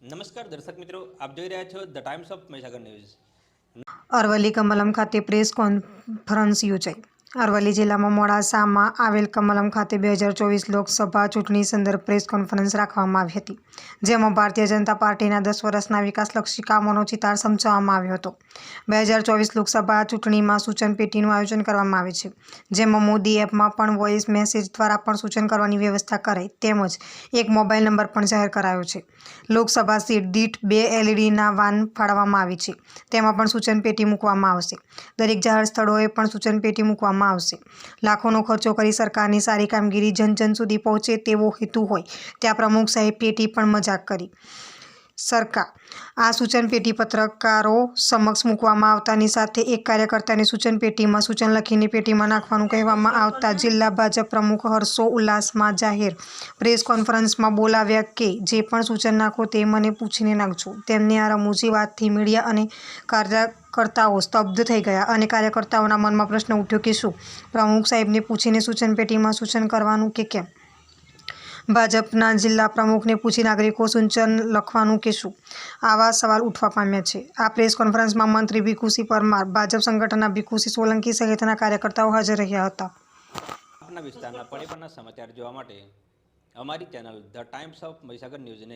નમસ્કાર દર્શક મિત્રો, આપ જોઈ રહ્યા છો the Times of Mahisagar news. Aravalli Kamalam ખાતે પ્રેસ કોન્ફરન્સ યોજાઈ. અરવલ્લી જિલ્લામાં મોડાસામાં આવેલ કમલમ ખાતે 2024 લોકસભા ચૂંટણી સંદર્ભ પ્રેસ કોન્ફરન્સ રાખવામાં આવી હતી, જેમાં ભારતીય જનતા પાર્ટીના 10 વર્ષના વિકાસલક્ષી કામોનો ચિતાર સમજાવવામાં આવ્યો હતો. 2024 લોકસભા ચૂંટણીમાં સૂચન પેટીનું આયોજન કરવામાં આવે છે, જેમાં મોદી એપમાં પણ વોઇસ મેસેજ દ્વારા પણ સૂચન કરવાની વ્યવસ્થા કરાઈ, તેમજ એક મોબાઈલ નંબર પણ જાહેર કરાયો છે. લોકસભા સીટ દીઠ 2 એલઈડીના વાન ફાળવવામાં આવી છે, તેમાં પણ સૂચન પેટી મૂકવામાં આવશે. દરેક જાહેર સ્થળોએ પણ સૂચન પેટી મૂકવામાં આવશે. લાખોનો ખર્ચો કરી સરકારની સારી કામગીરી જન જન સુધી પહોંચે તેવો હેતુ હોય ત્યાં પ્રમુખ સાહેબ પેટી પણ મજાક કરી. સરકાર આ સૂચન પેટી પત્રકારો સમક્ષ મૂકવામાં આવતાની સાથે એક કાર્યકર્તાની સૂચન પેટીમાં સૂચન લખીને પેટીમાં નાખવાનું કહેવામાં આવતા જિલ્લા ભાજપ પ્રમુખ હર્ષો ઉલ્લાસમાં જાહેર પ્રેસ કોન્ફરન્સમાં બોલાવ્યા કે જે પણ સૂચન નાખો તે મને પૂછીને નાખજો. તેમની આ રમૂજી વાતથી મીડિયા અને કાર્યકર્તાઓ સ્તબ્ધ થઈ ગયા અને કાર્યકર્તાઓના મનમાં પ્રશ્ન ઉઠ્યો કે શું પ્રમુખ સાહેબને પૂછીને સૂચન પેટીમાં સૂચન કરવાનું કે કેમ? ભાજપના જિલ્લા પ્રમુખને પૂછી નાગરિકો સૂચન લખવાનું કે શું? આવા સવાલ ઉઠવા પામ્યા છે. આ પ્રેસ કોન્ફરન્સમાં મંત્રી ભીખુસિંહ પરમાર, ભાજપ સંગઠનના ભીખુસિંહ સોલંકી સહિતના કાર્યકર્તાઓ હાજર રહ્યા હતા. આપના વિસ્તારના પળે પળના સમાચાર જોવા માટે અમારી channel the Times of Mahisagar ન્યૂઝને